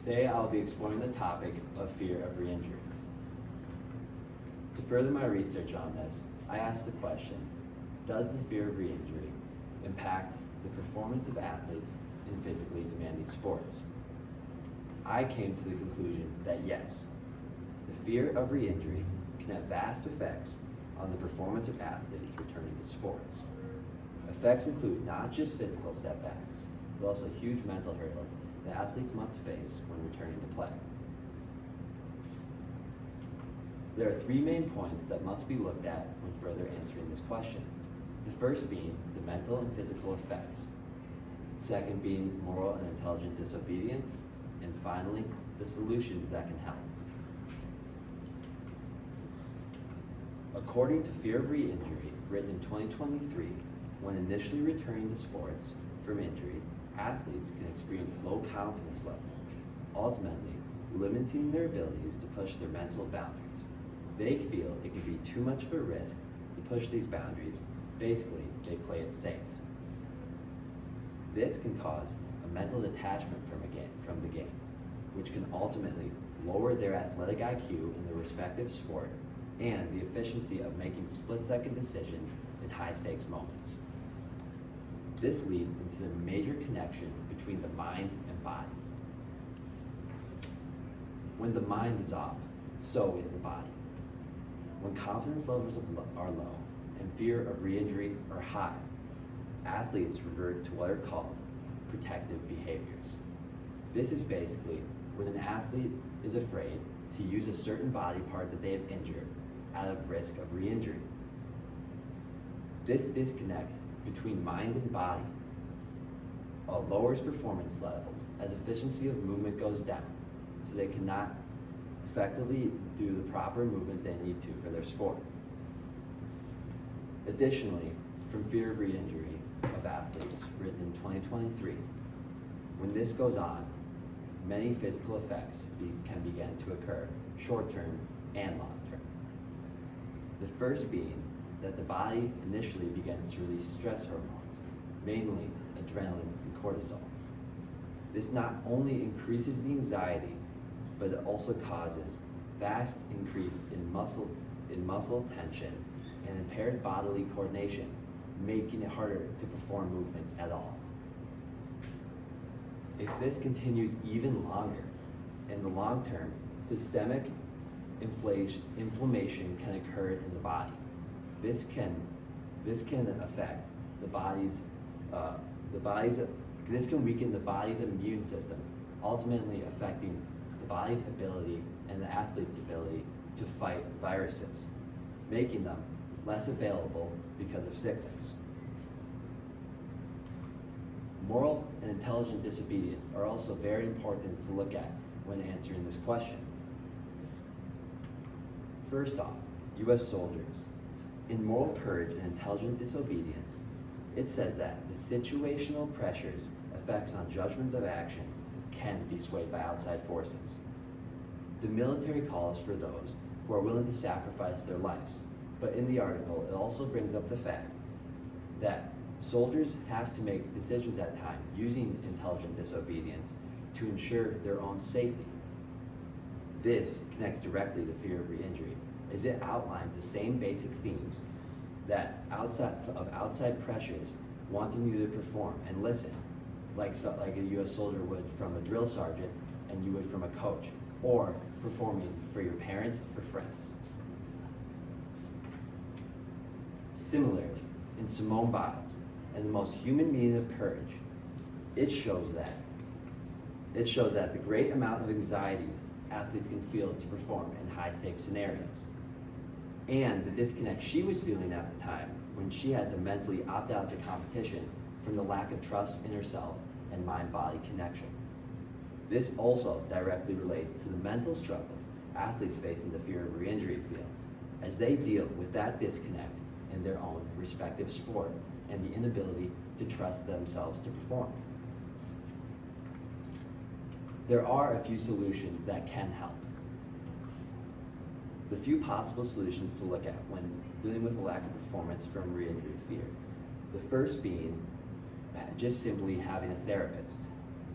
Today I'll be exploring the topic of fear of re-injury. To further my research on this, I asked the question, does the fear of re-injury impact the performance of athletes in physically demanding sports? I came to the conclusion that yes, the fear of re-injury can have vast effects on the performance of athletes returning to sports. Effects include not just physical setbacks, but also huge mental hurdles that athletes must face when returning to play. There are three main points that must be looked at when further answering this question. The first being the mental and physical effects, second being moral and intelligent disobedience, and finally, the solutions that can help. According to Fear of Re-Injury, written in 2023, when initially returning to sports from injury, athletes can experience low confidence levels, ultimately limiting their abilities to push their mental boundaries. They feel it can be too much of a risk to push these boundaries. Basically, they play it safe. This can cause a mental detachment from the game, which can ultimately lower their athletic IQ in their respective sport and the efficiency of making split-second decisions in high-stakes moments. This leads into the major connection between the mind and body. When the mind is off, so is the body. When confidence levels are low and fear of re-injury are high, athletes revert to what are called protective behaviors. This is basically when an athlete is afraid to use a certain body part that they have injured out of risk of re-injury. This disconnect between mind and body lowers performance levels as efficiency of movement goes down, so they cannot effectively do the proper movement they need to for their sport. Additionally, from Fear of Re-Injury of athletes, written in 2023, when this goes on, many physical effects can begin to occur, short-term and long-term. The first being that the body initially begins to release stress hormones, mainly adrenaline and cortisol. This not only increases the anxiety, but it also causes vast increase in muscle tension and impaired bodily coordination, making it harder to perform movements at all. If this continues even longer, in the long term, systemic inflammation can occur in the body. This can affect this can weaken the body's immune system, ultimately affecting the body's ability and the athlete's ability to fight viruses, making them less available because of sickness. Moral and intelligent disobedience are also very important to look at when answering this question. First off, U.S. soldiers. In Moral Courage and Intelligent Disobedience, it says that the situational pressures, effects on judgment of action, can be swayed by outside forces. The military calls for those who are willing to sacrifice their lives, but in the article, it also brings up the fact that soldiers have to make decisions at times using intelligent disobedience to ensure their own safety. This connects directly to fear of re-injury, as it outlines the same basic themes that outside pressures wanting you to perform and listen, like a U.S. soldier would from a drill sergeant and you would from a coach, or performing for your parents or friends. Similarly, in Simone Biles and the most human meaning of courage, it shows that the great amount of anxieties athletes can feel to perform in high-stakes scenarios, and the disconnect she was feeling at the time when she had to mentally opt out of the competition from the lack of trust in herself and mind-body connection. This also directly relates to the mental struggles athletes face in the fear of re-injury field, as they deal with that disconnect in their own respective sport and the inability to trust themselves to perform. There are a few solutions that can help. The few possible solutions to look at when dealing with a lack of performance from re-injury fear. The first being just simply having a therapist.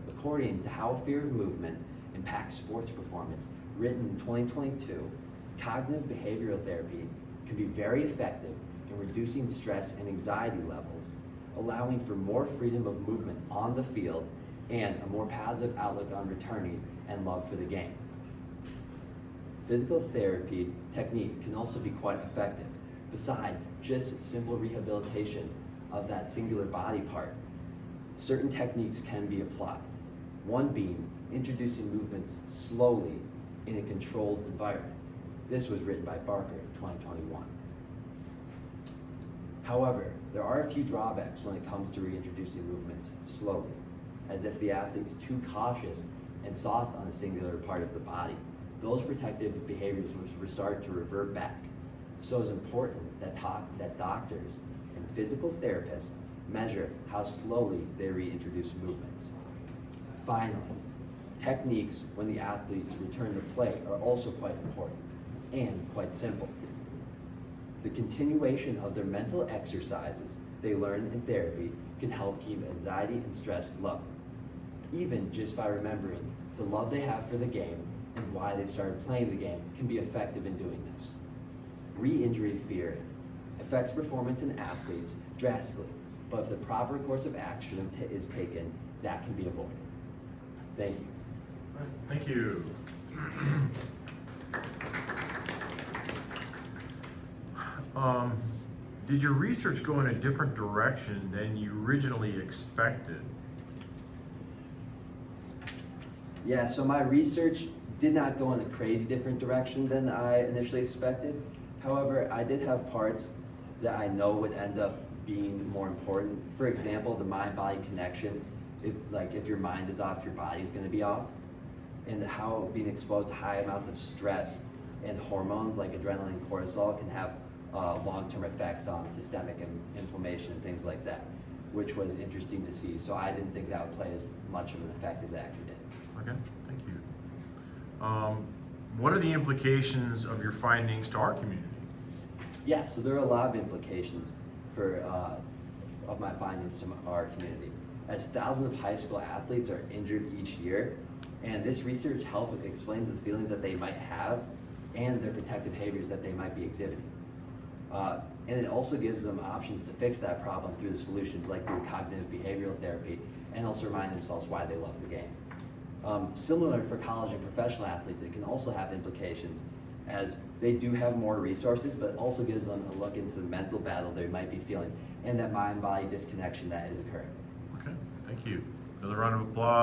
According to How Fear of Movement impacts sports performance, written in 2022, cognitive behavioral therapy can be very effective in reducing stress and anxiety levels, allowing for more freedom of movement on the field and a more positive outlook on returning and love for the game. Physical therapy techniques can also be quite effective. Besides just simple rehabilitation of that singular body part, certain techniques can be applied. One being introducing movements slowly in a controlled environment. This was written by Barker in 2021. However, there are a few drawbacks when it comes to reintroducing movements slowly, as if the athlete is too cautious and soft on a singular part of the body, those protective behaviors will start to revert back. So it's important that doctors and physical therapists measure how slowly they reintroduce movements. Finally, techniques when the athletes return to play are also quite important and quite simple. The continuation of their mental exercises they learn in therapy can help keep anxiety and stress low, even just by remembering the love they have for the game and why they started playing the game can be effective in doing this. Re-injury fear affects performance in athletes drastically, but if the proper course of action is taken, that can be avoided. Thank you. All right, thank you. Did your research go in a different direction than you originally expected? Yeah, so my research did not go in a crazy different direction than I initially expected. However, I did have parts that I know would end up being more important. For example, the mind-body connection. If your mind is off, your body is going to be off. And how being exposed to high amounts of stress and hormones like adrenaline and cortisol can have long-term effects on systemic inflammation and things like that, which was interesting to see. So I didn't think that would play as much of an effect as it actually did. Okay, thank you. What are the implications of your findings to our community? Yeah, so there are a lot of implications of my findings to our community, as thousands of high school athletes are injured each year, and this research helps explain the feelings that they might have and their protective behaviors that they might be exhibiting. And it also gives them options to fix that problem through the solutions like through cognitive behavioral therapy, and also remind themselves why they love the game. Similar for college and professional athletes, it can also have implications as they do have more resources, but also gives them a look into the mental battle they might be feeling and that mind-body disconnection that is occurring. Okay, thank you. Another round of applause.